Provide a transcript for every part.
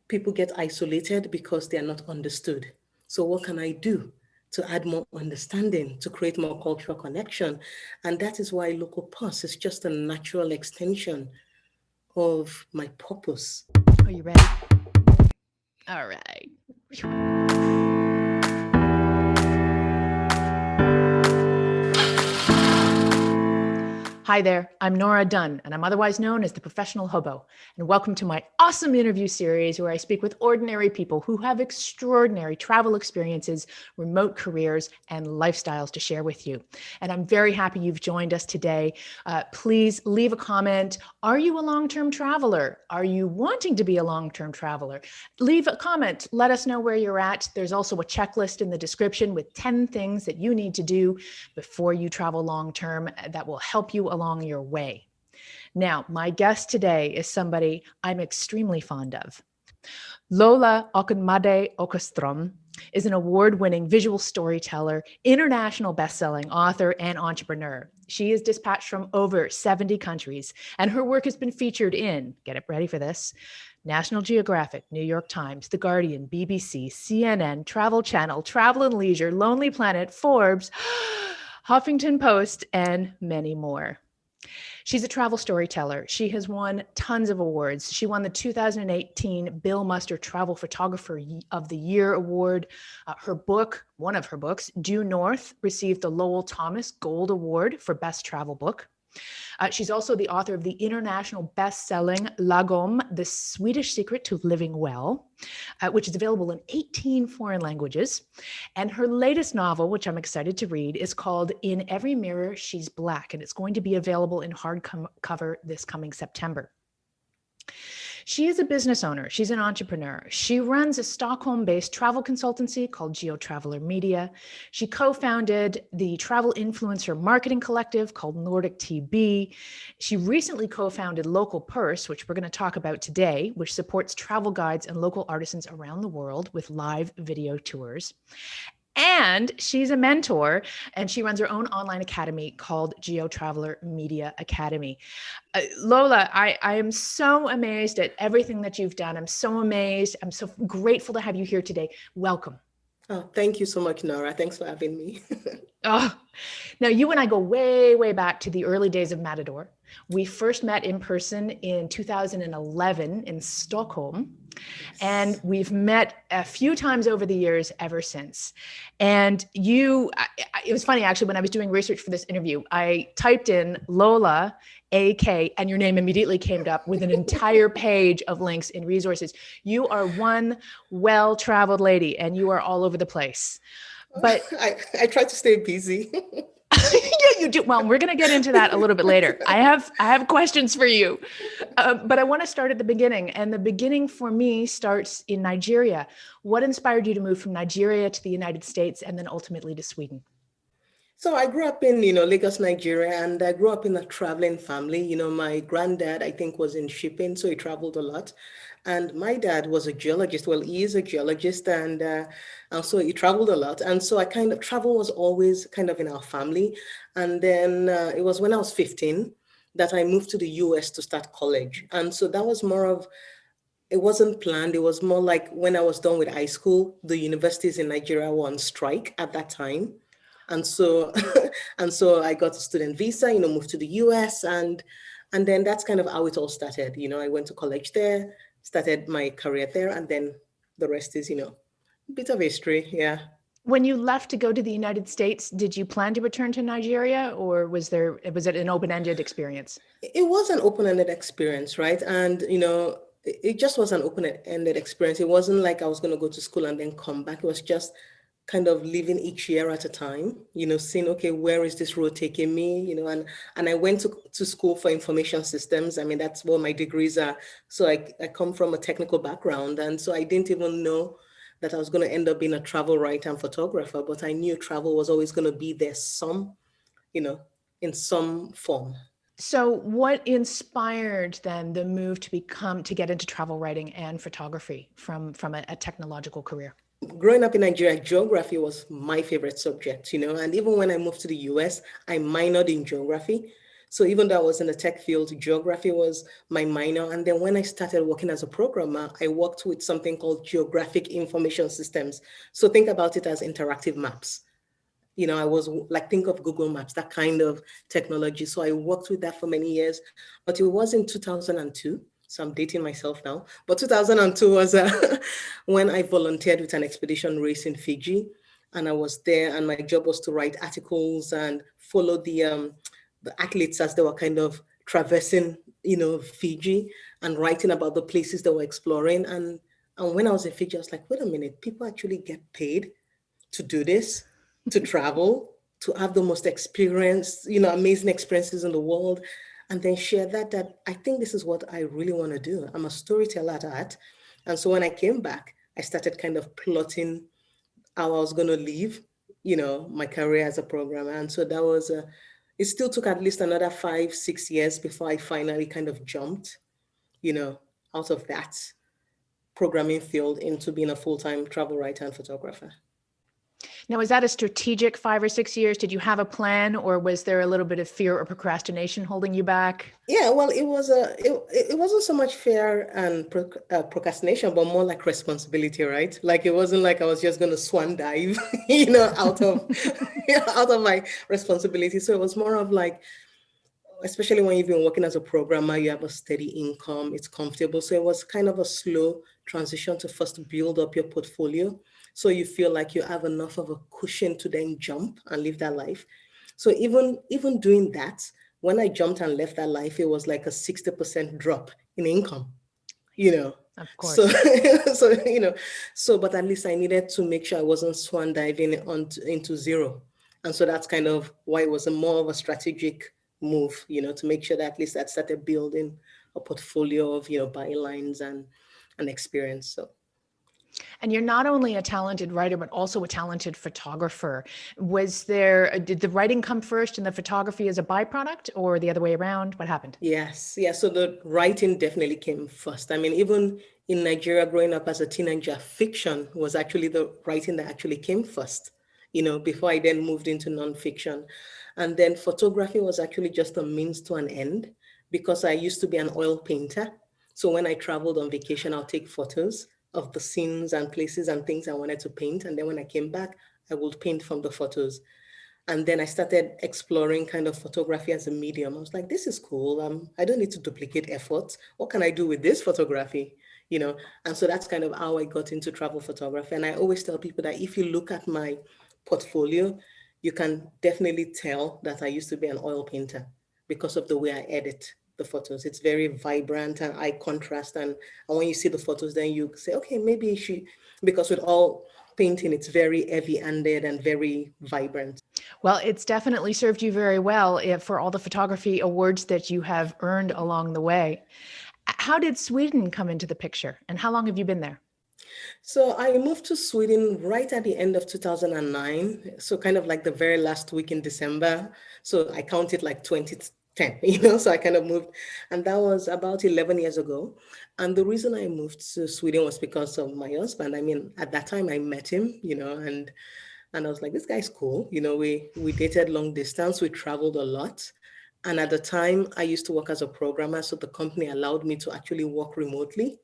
people get isolated because they are not understood. So what can I do to add more understanding, to create more cultural connection? And that is why Local Pulse is just a natural extension of my purpose. Are you ready? All right. Hi there, I'm Nora Dunn, and I'm otherwise known as the Professional Hobo. And welcome to my awesome interview series where I speak with ordinary people who have extraordinary travel experiences, remote careers, and lifestyles to share with you. And I'm very happy you've joined us today. Please leave a comment. Are you a long-term traveler? Are you wanting to be a long-term traveler? Leave a comment. Let us know where you're at. There's also a checklist in the description with 10 things that you need to do before you travel long-term that will help you along your way. Now, my guest today is somebody I'm extremely fond of. Lola Akinmade Åkerström is an award-winning visual storyteller, international best-selling author, and entrepreneur. She is dispatched from over 70 countries, and her work has been featured in, get it ready for this, National Geographic, New York Times, The Guardian, BBC, CNN, Travel Channel, Travel and Leisure, Lonely Planet, Forbes, Huffington Post, and many more. She's a travel storyteller. She has won tons of awards. She won the 2018 Bill Muster Travel Photographer of the Year Award. Her book, one of her books, Due North, received the Lowell Thomas Gold Award for Best Travel Book. She's also the author of the international best-selling Lagom, The Swedish Secret to Living Well, which is available in 18 foreign languages. And her latest novel, which I'm excited to read, is called In Every Mirror, She's Black, and it's going to be available in hardcover this coming September. She is a business owner. She's an entrepreneur. She runs a Stockholm-based travel consultancy called GeoTraveler Media. She co-founded the travel influencer marketing collective called Nordic TB. She recently co-founded Local Purse, which we're going to talk about today, which supports travel guides and local artisans around the world with live video tours. And she's a mentor, and she runs her own online academy called GeoTraveler Media Academy. Lola, I am so amazed at everything that you've done. I'm so amazed. I'm so grateful to have you here today. Welcome. Oh, thank you so much, Nora. Thanks for having me. Oh, now you and I go way, way back to the early days of Matador. We first met in person in 2011 in Stockholm. And we've met a few times over the years ever since. And it was funny, actually, when I was doing research for this interview, I typed in Lola, AK, and your name immediately came up with an entire page of links and resources. You are one well-traveled lady, and you are all over the place. But I try to stay busy. Yeah, you do. Well, we're going to get into that a little bit later. I have questions for you, but I want to start at the beginning. And the beginning for me starts in Nigeria. What inspired you to move from Nigeria to the United States and then ultimately to Sweden? So I grew up in, Lagos, Nigeria, and I grew up in a traveling family. My granddad, I think, was in shipping, so he traveled a lot. And my dad was a geologist. Well, he is a geologist, and so he traveled a lot. And so travel was always kind of in our family. And then it was when I was 15 that I moved to the US to start college. And so that was it wasn't planned. It was more like when I was done with high school, the universities in Nigeria were on strike at that time. And so, and so I got a student visa, moved to the US, and then that's kind of how it all started. I went to college there, started my career there, and then the rest is, a bit of history. Yeah. When you left to go to the United States, did you plan to return to Nigeria, or was it an open-ended experience? It was an open-ended experience, right? And, it just was an open-ended experience. It wasn't like I was going to go to school and then come back. It was just kind of living each year at a time, seeing, okay, where is this road taking me, and I went to school for information systems. I mean, that's what my degrees are. So I come from a technical background. And so I didn't even know that I was going to end up being a travel writer and photographer, but I knew travel was always going to be there in some form. So what inspired then the move to get into travel writing and photography from a technological career? Growing up in Nigeria, geography was my favorite subject, and even when I moved to the US, I minored in geography. So even though I was in the tech field, geography was my minor. And then when I started working as a programmer, I worked with something called geographic information systems. So think about it as interactive maps. I was like, think of Google Maps, that kind of technology. So I worked with that for many years, but it was in 2002. So I'm dating myself now, but 2002 was when I volunteered with an expedition race in Fiji. And I was there, and my job was to write articles and follow the athletes as they were kind of traversing, Fiji, and writing about the places they were exploring. And when I was in Fiji, I was like, wait a minute, people actually get paid to do this, to travel, to have the most experience, amazing experiences in the world, and then share that I think this is what I really want to do. I'm a storyteller at heart. And so when I came back, I started kind of plotting how I was going to leave, my career as a programmer. And so it still took at least another 5, 6 years before I finally kind of jumped, you know, out of that programming field into being a full-time travel writer and photographer. Now, was that a strategic 5 or 6 years? Did you have a plan, or was there a little bit of fear or procrastination holding you back? Yeah, well, it wasn't so much fear and procrastination, but more like responsibility, right? Like it wasn't like I was just going to swan dive, out of out of my responsibility. So it was more of like, especially when you've been working as a programmer, you have a steady income, it's comfortable. So it was kind of a slow transition to first build up your portfolio. So you feel like you have enough of a cushion to then jump and live that life. So even doing that, when I jumped and left that life, it was like a 60% drop in income, you know. Of So, course. but at least I needed to make sure I wasn't swan diving into zero. And so that's kind of why it was a more of a strategic move, to make sure that at least I started building a portfolio of, bylines and experience. So And you're not only a talented writer, but also a talented photographer. Did the writing come first and the photography as a byproduct, or the other way around? What happened? yes, yeah. So the writing definitely came first. I mean, even in Nigeria, growing up as a teenager, fiction was actually the writing that actually came first, before I then moved into nonfiction. And then photography was actually just a means to an end because I used to be an oil painter. So when I traveled on vacation, I'll take photos of the scenes and places and things I wanted to paint. And then when I came back, I would paint from the photos. And then I started exploring kind of photography as a medium. I was like, this is cool. I don't need to duplicate efforts. What can I do with this photography? And so that's kind of how I got into travel photography. And I always tell people that if you look at my portfolio, you can definitely tell that I used to be an oil painter because of the way I edit the photos. It's very vibrant and high contrast. And when you see the photos, then you say, okay, maybe you should, because with all painting, it's very heavy-handed and very vibrant. Well, it's definitely served you very well for all the photography awards that you have earned along the way. How did Sweden come into the picture, and how long have you been there? So I moved to Sweden right at the end of 2009. So kind of like the very last week in December. So I counted like 2010, so I kind of moved. And that was about 11 years ago. And the reason I moved to Sweden was because of my husband. I mean, at that time I met him, and I was like, this guy's cool. We dated long distance, we traveled a lot. And at the time, I used to work as a programmer. So the company allowed me to actually work remotely,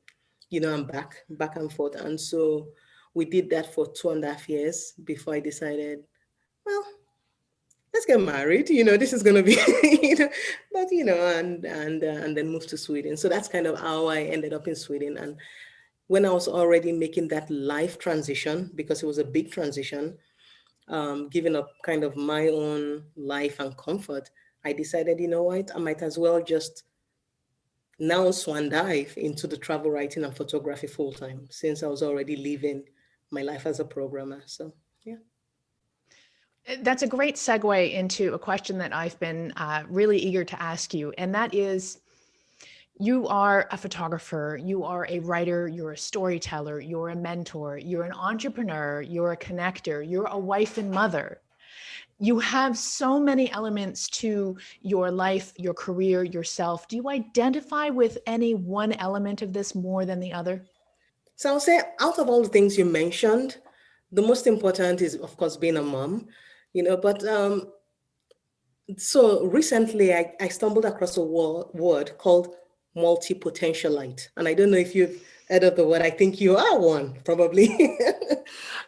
and back and forth. And so we did that for 2.5 years before I decided, well, let's get married. This is gonna be, but and then moved to Sweden. So that's kind of how I ended up in Sweden. And when I was already making that life transition, because it was a big transition, giving up kind of my own life and comfort, I decided, you know what, I might as well just now swan dive into the travel writing and photography full time since I was already living my life as a programmer. So, yeah. That's a great segue into a question that I've been really eager to ask you, and that is, you are a photographer, you are a writer, you're a storyteller, you're a mentor, you're an entrepreneur, you're a connector, you're a wife and mother. You have so many elements to your life, your career, yourself. Do you identify with any one element of this more than the other? So I'll say out of all the things you mentioned, the most important is, of course, being a mom, but So recently, I stumbled across a word called multipotentialite. And I don't know if you've heard of the word. I think you are one, probably.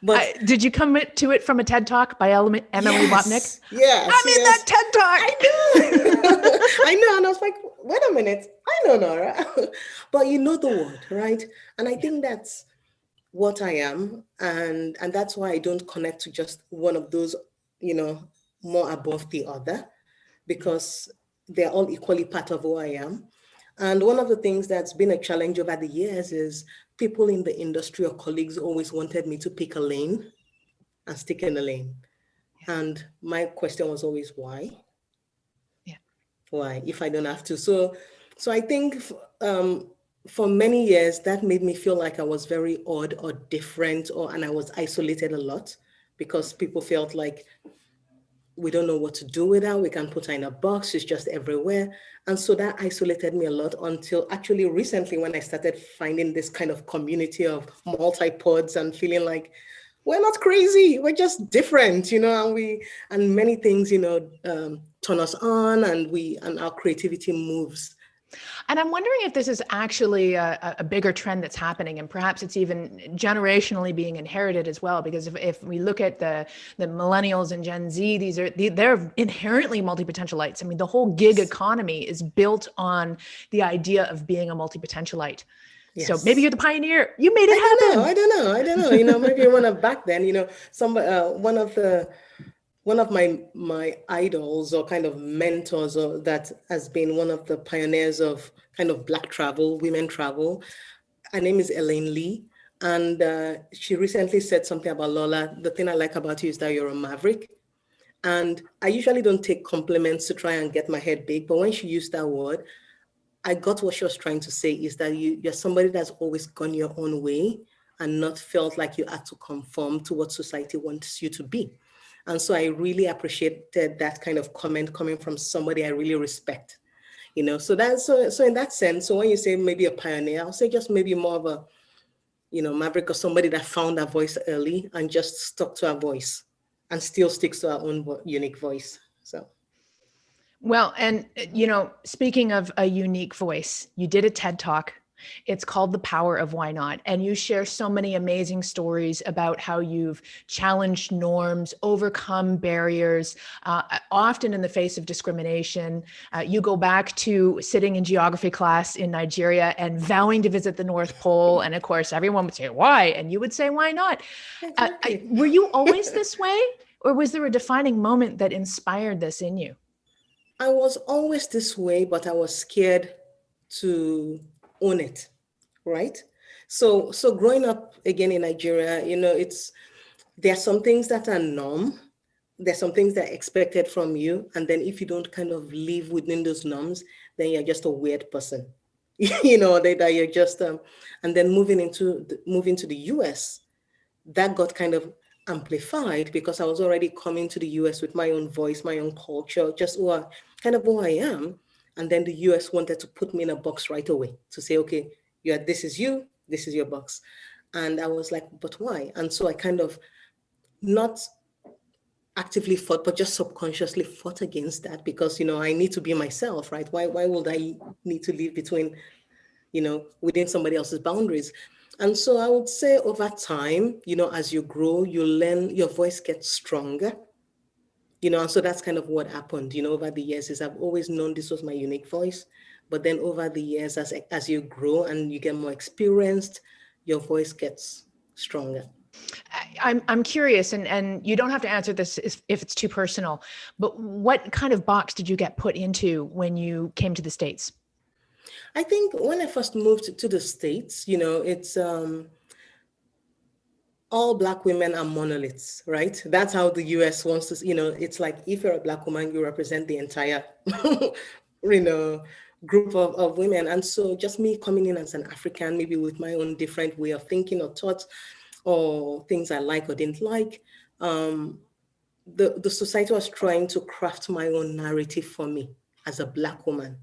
But Did you come to it from a TED Talk by Emily Wapnick? yes, yes, I'm in that yes. TED Talk. I know. I know. And I was like, wait a minute. I know, Nora. But you know the word, right? And I Yeah. think that's what I am. And that's why I don't connect to just one of those, you know, more above the other, because they're all equally part of who I am. And one of the things that's been a challenge over the years is people in the industry or colleagues always wanted me to pick a lane and stick in a lane. Yeah. And my question was always why? Yeah. Why, if I don't have to? So I think for many years that made me feel like I was very odd or different, and I was isolated a lot because people felt like we don't know what to do with her. We can put her in a box. She's just everywhere. And so that isolated me a lot until actually recently when I started finding this kind of community of multipods and feeling like we're not crazy. We're just different, and many things, turn us on, and our creativity moves. And I'm wondering if this is actually a bigger trend that's happening, and perhaps it's even generationally being inherited as well. Because if we look at the millennials and Gen Z, they're inherently multipotentialites. I mean, the whole gig economy is built on the idea of being a multipotentialite. So maybe Yes. you're the pioneer. You made it happen. I don't know. Maybe one of back then, some one of my idols or kind of mentors, or that has been one of the pioneers of kind of Black travel, women travel. Her name is Elaine Lee, and she recently said something about Lola. The thing I like about you is that you're a maverick. And I usually don't take compliments to try and get my head big, but when she used that word, I got what she was trying to say is that you're somebody that's always gone your own way and not felt like you had to conform to what society wants you to be. And so I really appreciated that kind of comment coming from somebody I really respect. So in that sense, so when you say maybe a pioneer, I'll say just maybe more of a, maverick, or somebody that found her voice early and just stuck to her voice and still sticks to her own unique voice. So Well, and speaking of a unique voice, you did a TED Talk. It's called The Power of Why Not. And you share so many amazing stories about how you've challenged norms, overcome barriers, often in the face of discrimination. You go back to sitting in geography class in Nigeria and vowing to visit the North Pole. And of course, everyone would say, why? And you would say, why not? exactly. Were you always this way? Or was there a defining moment that inspired this in you? I was always this way, but I was scared to own it, right? So growing up again in Nigeria, there are some things that are norm. There's some things that are expected from you, and then if you don't kind of live within those norms, then you're just a weird person. that you're just and then moving to the US, that got kind of amplified because I was already coming to the US with my own voice, my own culture, just kind of who I am. And then the US wanted to put me in a box right away to say, okay, this is you, this is your box. And I was like, but why? And so I kind of not actively fought, but just subconsciously fought against that because, I need to be myself, right? Why would I need to live within somebody else's boundaries? And so I would say over time, as you grow, you learn, your voice gets stronger, and so that's kind of what happened, over the years is I've always known this was my unique voice. But then over the years, as you grow and you get more experienced, your voice gets stronger. I'm curious, and you don't have to answer this if it's too personal, but what kind of box did you get put into when you came to the States? I think when I first moved to the States, it's all Black women are monoliths, right? That's how the US wants to, it's like if you're a Black woman, you represent the entire, you know, group of women. And so just me coming in as an African, maybe with my own different way of thinking or thoughts or things I like or didn't like, um, the society was trying to craft my own narrative for me as a Black woman.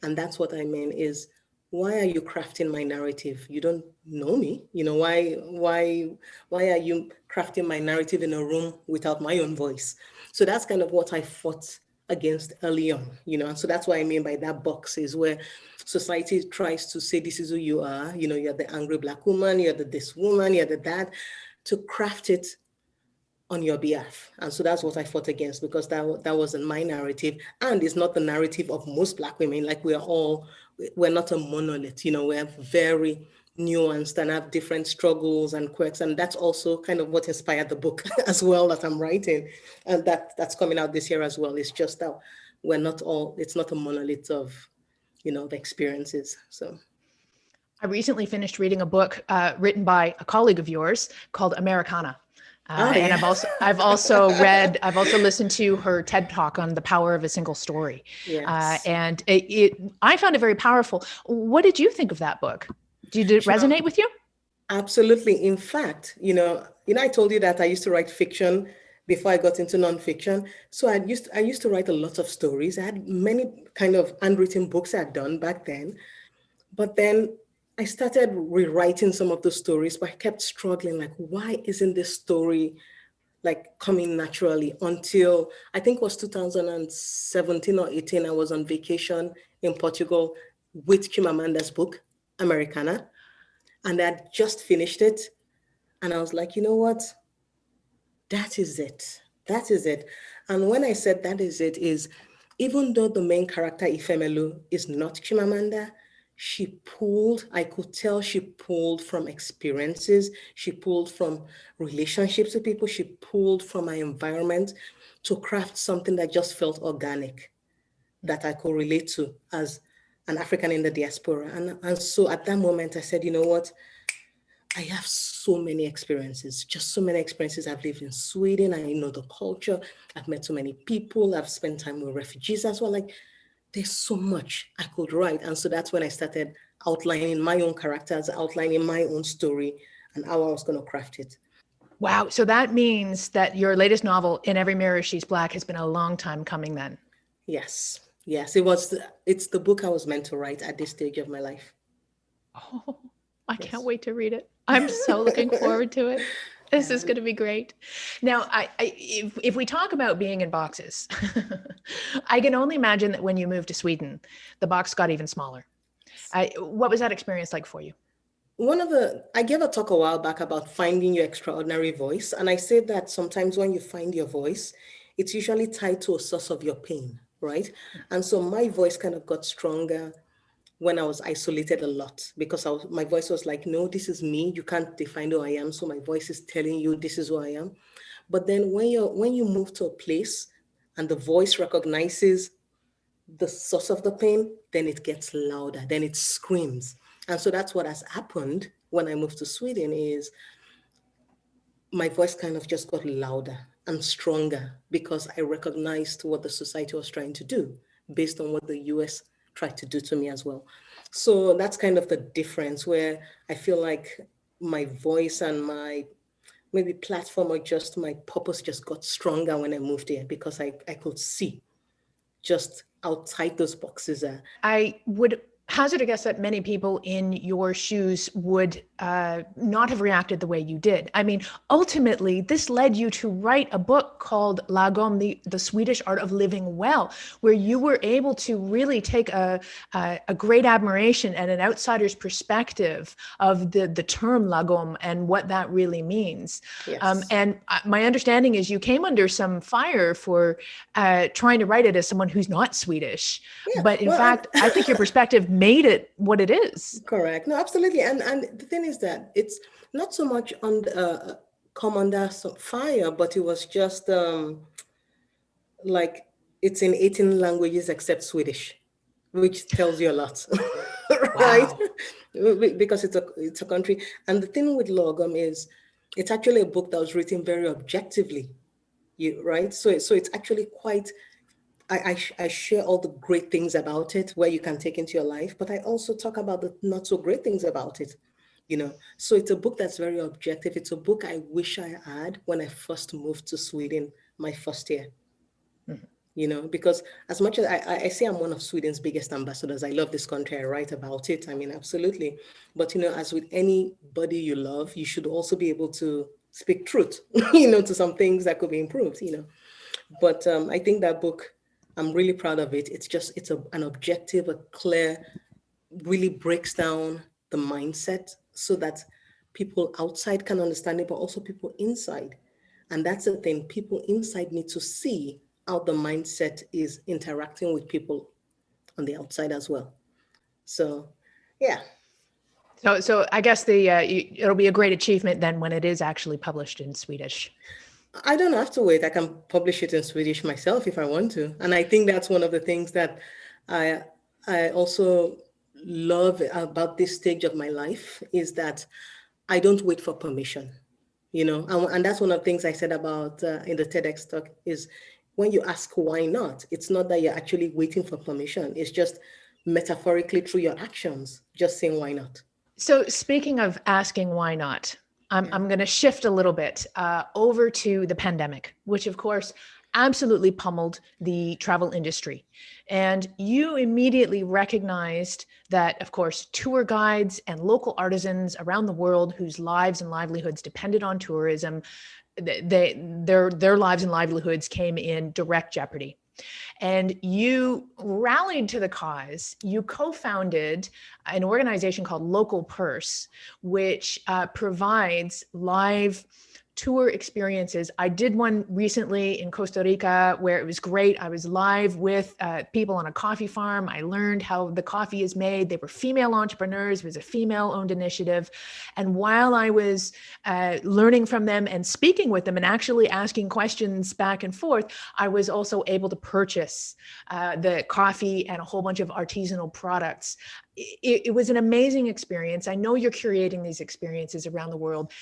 And that's what I mean is, why are you crafting my narrative? You don't know me. Why are you crafting my narrative in a room without my own voice? So that's kind of what I fought against early on, and so that's what I mean by that box is where society tries to say, this is who you are, you're the angry Black woman, you're the this woman, you're the that, to craft it on your behalf. And so that's what I fought against, because that wasn't my narrative. And it's not the narrative of most Black women. Like we're not a monolith, we're very nuanced and have different struggles and quirks. And that's also kind of what inspired the book as well that I'm writing. And that's coming out this year as well. It's just that it's not a monolith of, the experiences. So I recently finished reading a book written by a colleague of yours called Americana. And I've also listened to her TED Talk on the power of a single story. Yes. And I found it very powerful. What did you think of that book? Did it resonate with you? Absolutely. In fact, I told you that I used to write fiction before I got into nonfiction. So I used to write a lot of stories. I had many kind of handwritten books I'd done back then. But then I started rewriting some of the stories, but I kept struggling, like, why isn't this story like coming naturally? Until I think it was 2017 or 18, I was on vacation in Portugal with Chimamanda's book, Americana. And I'd just finished it. And I was like, you know what? That is it. That is it. And when I said that is it, is even though the main character, Ifemelu, is not Chimamanda, I could tell she pulled from experiences, she pulled from relationships with people, she pulled from my environment to craft something that just felt organic, that I could relate to as an African in the diaspora. And so at that moment, I said, you know what? I have so many experiences, just so many experiences. I've lived in Sweden. I know the culture. I've met so many people. I've spent time with refugees as well. Like, there's so much I could write. And so that's when I started outlining my own characters, outlining my own story and how I was going to craft it. Wow. So that means that your latest novel, In Every Mirror She's Black, has been a long time coming then. Yes. Yes. It's the book I was meant to write at this stage of my life. Oh, I can't wait to read it. I'm so looking forward to it. This is going to be great. Now, if we talk about being in boxes, I can only imagine that when you moved to Sweden, the box got even smaller. What was that experience like for you? I gave a talk a while back about finding your extraordinary voice. And I said that sometimes when you find your voice, it's usually tied to a source of your pain, right? And so my voice kind of got stronger when I was isolated a lot, because my voice was like, no, this is me. You can't define who I am. So my voice is telling you this is who I am. But then when you move to a place and the voice recognizes the source of the pain, then it gets louder, then it screams. And so that's what has happened when I moved to Sweden, is my voice kind of just got louder and stronger because I recognized what the society was trying to do based on what the US tried to do to me as well. So that's kind of the difference, where I feel like my voice and my maybe platform or just my purpose just got stronger when I moved here, because I could see just how tight those boxes are. I would hazard a guess that many people in your shoes would not have reacted the way you did. I mean, ultimately, this led you to write a book called Lagom, the Swedish Art of Living Well, where you were able to really take a great admiration and an outsider's perspective of the term Lagom and what that really means. Yes. And my understanding is you came under some fire for trying to write it as someone who's not Swedish. Yeah, but in fact, I think your perspective made it what it is. Correct. No, absolutely. And the thing is that it's not so much come under some fire, but it was just like it's in 18 languages except Swedish, which tells you a lot, right? Because it's a country. And the thing with Logom is it's actually a book that was written very objectively, right? So it's actually quite. I share all the great things about it where you can take into your life, but I also talk about the not so great things about it, So it's a book that's very objective. It's a book I wish I had when I first moved to Sweden, my first year, because as much as I say I'm one of Sweden's biggest ambassadors, I love this country, I write about it. I mean, absolutely. But, as with anybody you love, you should also be able to speak truth, to some things that could be improved, But I think that book I'm really proud of it. An objective, a clear, really breaks down the mindset so that people outside can understand it, but also people inside. And that's the thing, people inside need to see how the mindset is interacting with people on the outside as well. So, yeah. So I guess it'll be a great achievement then when it is actually published in Swedish. I don't have to wait. I can publish it in Swedish myself if I want to. And I think that's one of the things that I I also love about this stage of my life is that I don't wait for permission, and that's one of the things I said about in the TEDx talk is when you ask why not, it's not that you're actually waiting for permission. It's just metaphorically through your actions, just saying why not. So speaking of asking why not, I'm going to shift a little bit over to the pandemic, which of course absolutely pummeled the travel industry. And you immediately recognized that, of course, tour guides and local artisans around the world whose lives and livelihoods depended on tourism, their lives and livelihoods came in direct jeopardy. And you rallied to the cause. You co-founded an organization called Local Purse, which provides live tour experiences. I did one recently in Costa Rica where it was great. I was live with people on a coffee farm. I learned how the coffee is made. They were female entrepreneurs. It was a female-owned initiative. And while I was learning from them and speaking with them and actually asking questions back and forth, I was also able to purchase the coffee and a whole bunch of artisanal products. It was an amazing experience. I know you're curating these experiences around the world.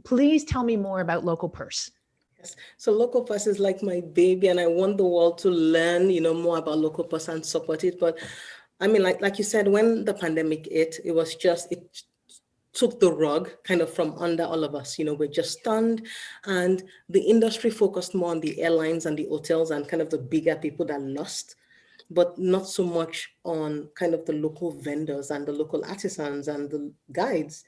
Please tell me more about Local Purse. Yes. So Local Purse is like my baby, and I want the world to learn, more about Local Purse and support it. But I mean, like you said, when the pandemic hit, it took the rug kind of from under all of us. We're just stunned, and the industry focused more on the airlines and the hotels and kind of the bigger people that lost, but not so much on kind of the local vendors and the local artisans and the guides,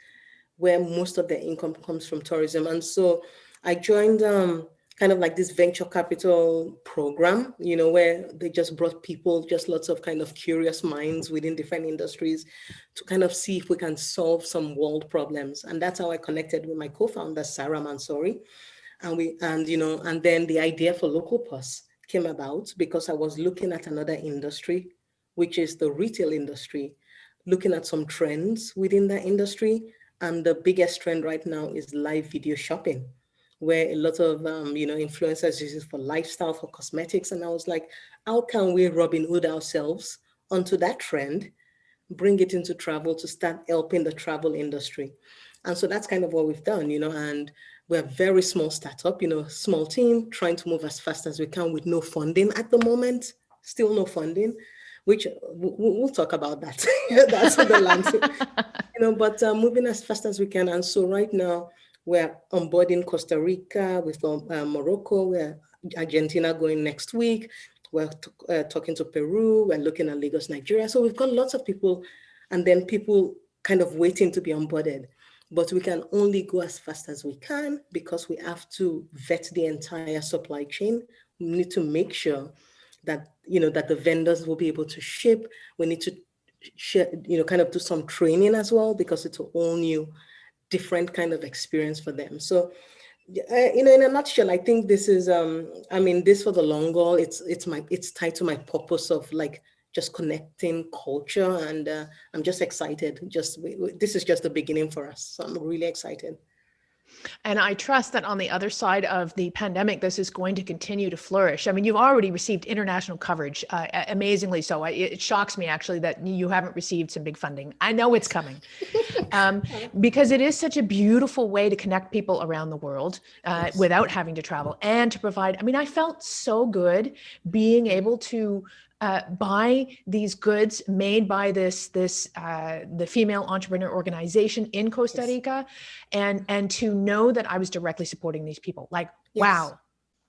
where most of their income comes from tourism. And so I joined kind of like this venture capital program, where they just brought people, just lots of kind of curious minds within different industries to kind of see if we can solve some world problems. And that's how I connected with my co-founder, Sarah Mansouri. And then the idea for Local Purse came about because I was looking at another industry, which is the retail industry, looking at some trends within that industry. And the biggest trend right now is live video shopping, where a lot of influencers use it for lifestyle, for cosmetics. And I was like, how can we Robin Hood ourselves onto that trend, bring it into travel to start helping the travel industry? And so that's kind of what we've done, and we're a very small startup, small team trying to move as fast as we can with no funding at the moment, still no funding, which we'll talk about that. That's the landscape, but moving as fast as we can. And so right now we're onboarding Costa Rica, with Morocco, we're Argentina going next week. We're talking to Peru, we're looking at Lagos, Nigeria. So we've got lots of people, and then people kind of waiting to be onboarded. But we can only go as fast as we can because we have to vet the entire supply chain. We need to make sure that, that the vendors will be able to ship. We need to share, kind of do some training as well, because it's a whole new, different kind of experience for them. So, in a nutshell, I think this is, this for the long haul, it's tied to my purpose of like just connecting culture, and I'm just excited. This is just the beginning for us, so I'm really excited. And I trust that on the other side of the pandemic, this is going to continue to flourish. I mean, you've already received international coverage, amazingly so. It shocks me actually that you haven't received some big funding. I know it's coming, because it is such a beautiful way to connect people around the world without having to travel, and to provide. I mean, I felt so good being able to buy these goods made by the female entrepreneur organization in Costa Rica, and to know that I was directly supporting these people. Like, Yes. wow.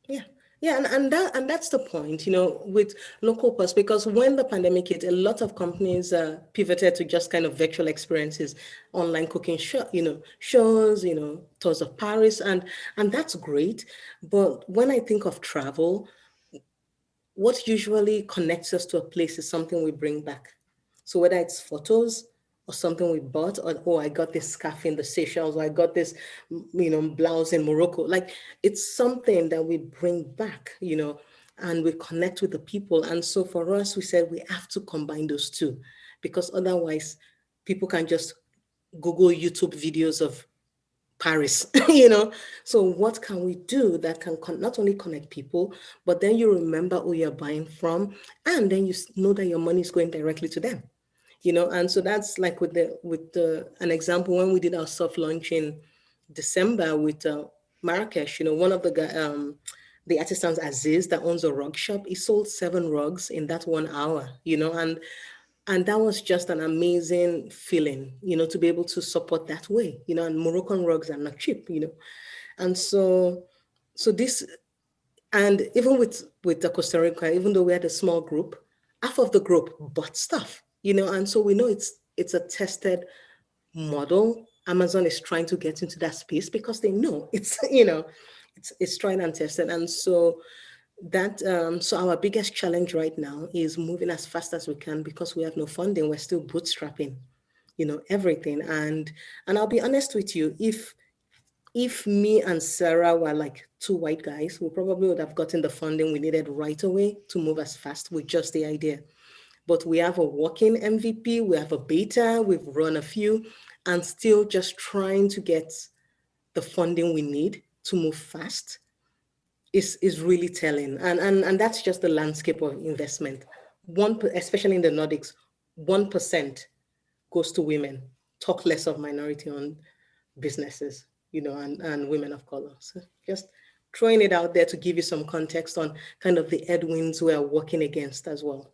Yeah. Yeah, and that's the point, with Local Purse, because when the pandemic hit, a lot of companies pivoted to just kind of virtual experiences, online cooking shows, tours of Paris, and that's great. But when I think of travel, what usually connects us to a place is something we bring back. So whether it's photos or something we bought, or oh, I got this scarf in the Seychelles, or I got this, blouse in Morocco. Like it's something that we bring back, and we connect with the people. And so for us, we said we have to combine those two, because otherwise, people can just Google YouTube videos of Paris, So what can we do that can not only connect people, but then you remember who you're buying from, and then you know that your money is going directly to them, And so that's like with an example when we did our soft launch in December with Marrakesh. One of the artisans Aziz that owns a rug shop, he sold 7 rugs in that 1 hour, and that was just an amazing feeling, to be able to support that way, and Moroccan rugs are not cheap, And so this, and even with the Costa Rica, even though we had a small group, half of the group bought stuff, and so we know it's a tested model. Amazon is trying to get into that space because they know it's, it's tried and tested. And so our biggest challenge right now is moving as fast as we can because we have no funding. We're still bootstrapping, everything. And I'll be honest with you, if me and Sarah were like 2 white guys, we probably would have gotten the funding we needed right away to move as fast with just the idea. But we have a working MVP, we have a beta, we've run a few, and still just trying to get the funding we need to move fast is really telling. And that's just the landscape of investment. Especially in the Nordics, 1% goes to women. Talk less of minority-owned businesses, and women of color. So just throwing it out there to give you some context on kind of the headwinds we are working against as well.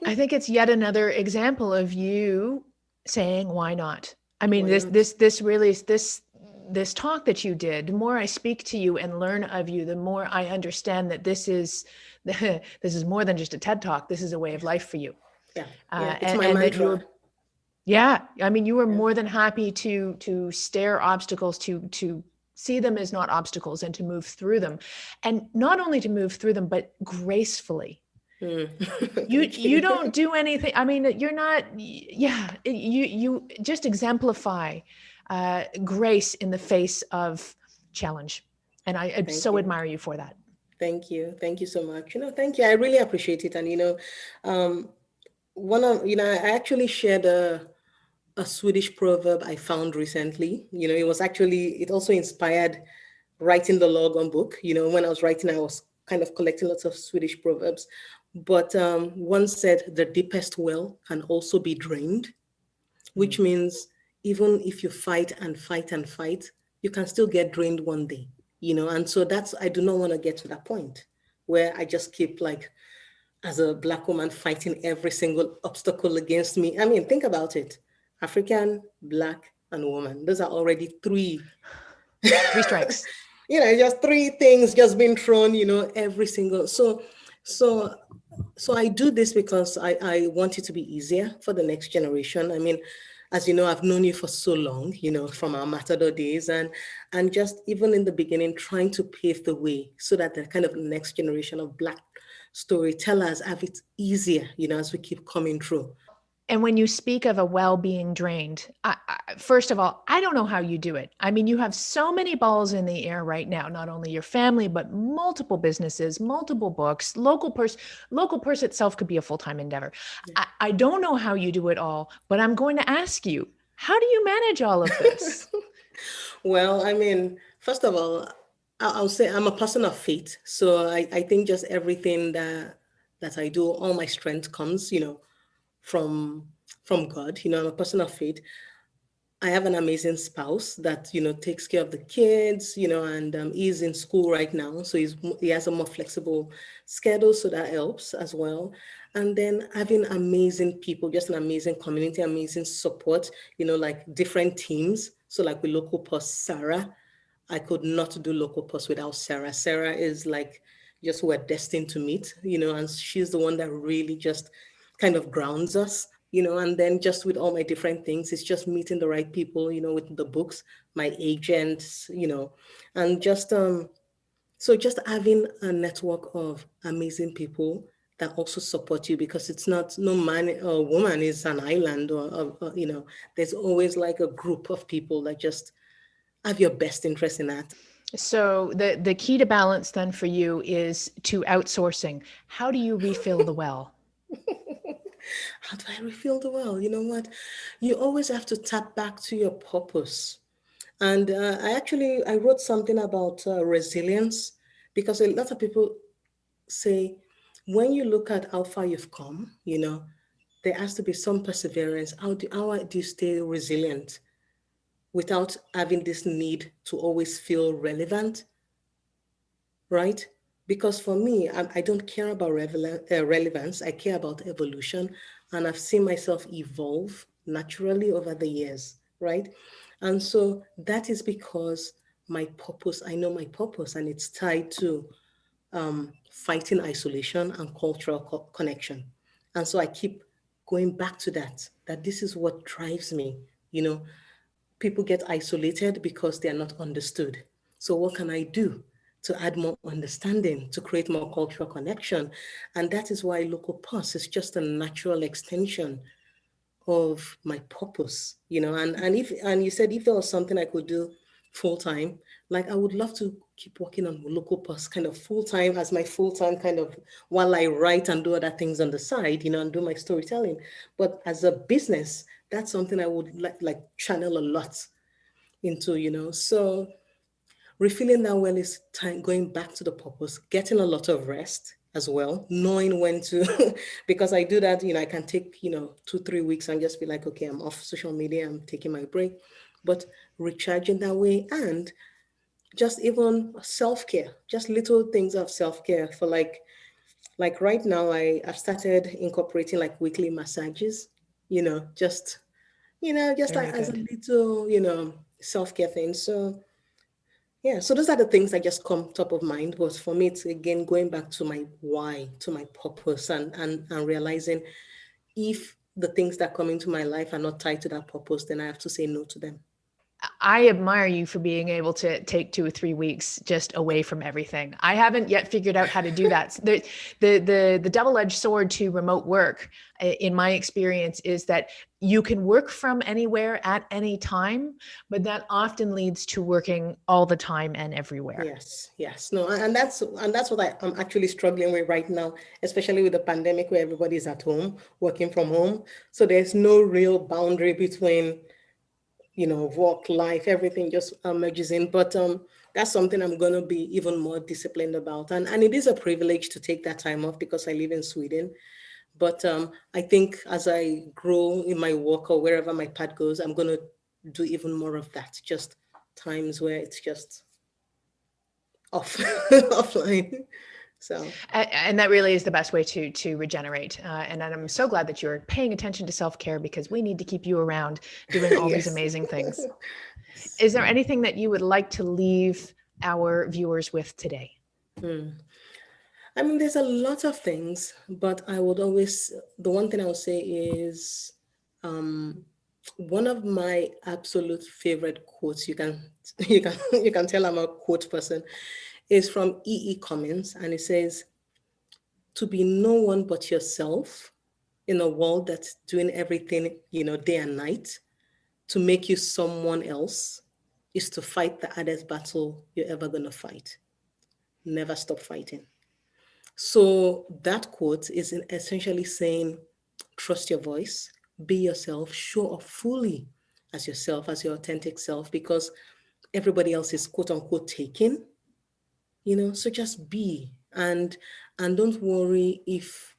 I think it's yet another example of you saying, why not? I mean, this talk that you did, the more I speak to you and learn of you, the more I understand that this is more than just a TED Talk. This is a way of life for you. Yeah, it's my mantra. I mean, you were more than happy to stare obstacles, to see them as not obstacles and to move through them, and not only to move through them, but gracefully. You don't do anything. I mean, you're not. Yeah, you just exemplify grace in the face of challenge, and I admire you for that. Thank you so much. Thank you. I really appreciate it. And I actually shared a Swedish proverb I found recently. It also inspired writing the Logon book. When I was writing, I was kind of collecting lots of Swedish proverbs. But one said, the deepest well can also be drained, which means even if you fight and fight and fight, you can still get drained one day, And so I do not want to get to that point where I just keep like, as a Black woman, fighting every single obstacle against me. I mean, think about it. African, Black, and woman. Those are already three strikes. Just 3 things just being thrown, every single. So I do this because I want it to be easier for the next generation. I mean, as you know, I've known you for so long, from our Matador days, and just even in the beginning, trying to pave the way so that the kind of next generation of Black storytellers have it easier, as we keep coming through. And when you speak of a well being drained, first of all, I don't know how you do it. I mean, you have so many balls in the air right now, not only your family, but multiple businesses, multiple books, local purse itself could be a full-time endeavor. Yeah. I don't know how you do it all, but I'm going to ask you, how do you manage all of this? Well, I mean, first of all, I'll say I'm a person of faith. So I think just everything that I do, all my strength comes, from God. I'm a person of faith. I have an amazing spouse that, takes care of the kids, and he's in school right now. So he has a more flexible schedule. So that helps as well. And then having amazing people, just an amazing community, amazing support, like different teams. So like with Local Post, Sarah, I could not do Local Post without Sarah. Sarah is like, just we're destined to meet, and she's the one that really just kind of grounds us, and then just with all my different things, it's just meeting the right people, with the books, my agents, and just So just having a network of amazing people that also support you, because it's not, no man or woman is an island, or there's always like a group of people that just have your best interest in that. So the key to balance then for you is to outsourcing. How do you refill the well? How do I refill the world? You know what? You always have to tap back to your purpose. And I wrote something about resilience, because a lot of people say, when you look at how far you've come, there has to be some perseverance. How do you stay resilient without having this need to always feel relevant, right? Because for me, I don't care about relevance. I care about evolution. And I've seen myself evolve naturally over the years, right? And so that is because I know my purpose, and it's tied to fighting isolation and cultural connection. And so I keep going back to that this is what drives me. You know, People get isolated because they are not understood. So what can I do to add more understanding, to create more cultural connection? And that is why local pulse is just a natural extension of my purpose, and you said if there was something I could do full time, like I would love to keep working on local pulse kind of full time, as my full time kind of, while I write and do other things on the side, and do my storytelling. But as a business, that's something I would like channel a lot into, so refilling that well is time going back to the purpose, getting a lot of rest as well, knowing when to, because I do that, I can take, 2, 3 weeks and just be like, okay, I'm off social media, I'm taking my break, but recharging that way. And just even self-care, just little things of self-care for like right now, I've started incorporating like weekly massages, just, just like Very as a good. little, self-care thing. So yeah, so those are the things that just come top of mind. But for me, it's again going back to my why, to my purpose, and realizing if the things that come into my life are not tied to that purpose, then I have to say no to them. I admire you for being able to take 2 or 3 weeks just away from everything. I haven't yet figured out how to do that. The double-edged sword to remote work, in my experience, is that you can work from anywhere at any time, but that often leads to working all the time and everywhere. Yes, yes, no, and that's what I'm actually struggling with right now, especially with the pandemic where everybody's at home, working from home. So there's no real boundary between work, life, everything just merges in. But that's something I'm going to be even more disciplined about. And it is a privilege to take that time off because I live in Sweden. But I think as I grow in my work or wherever my path goes, I'm going to do even more of that. Just times where it's just off, offline. So, And that really is the best way to regenerate. And I'm so glad that you're paying attention to self-care, because we need to keep you around doing all these yes. amazing things. Yes. Is there anything that you would like to leave our viewers with today? Hmm. I mean, there's a lot of things, but the one thing I would say is um, one of my absolute favorite quotes, you can tell I'm a quote person, is from E. E. Cummings, and it says, to be no one but yourself in a world that's doing everything, day and night to make you someone else is to fight the hardest battle you're ever going to fight. Never stop fighting. So that quote is essentially saying, trust your voice, be yourself, show up fully as yourself, as your authentic self, because everybody else is quote unquote taken, so just be. And don't worry if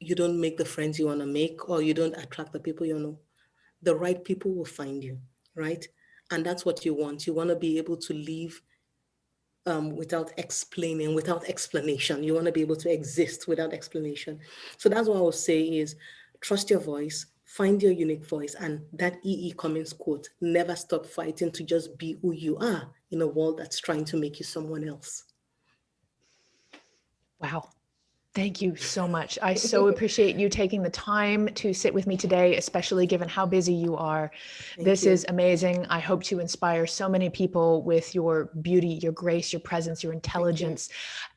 you don't make the friends you want to make, or you don't attract the people you know. The right people will find you, right? And that's what you want. You want to be able to live without explaining, without explanation. You want to be able to exist without explanation. So that's what I would say is trust your voice, find your unique voice. And that E. E. Cummings quote, never stop fighting to just be who you are in a world that's trying to make you someone else. Wow. Thank you so much. I so appreciate you taking the time to sit with me today, especially given how busy you are. Thank This you. is amazing. I hope to inspire so many people with your beauty, your grace, your presence, your intelligence,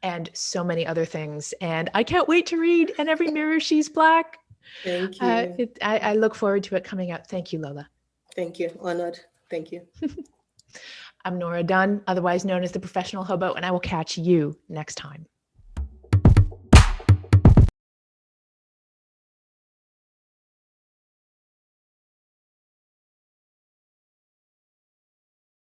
and so many other things. And I can't wait to read And Every Mirror She's Black. Thank you. I look forward to it coming out. Thank you, Lola. Thank you. Honored. Thank you. I'm Nora Dunn, otherwise known as the Professional Hobo, and I will catch you next time.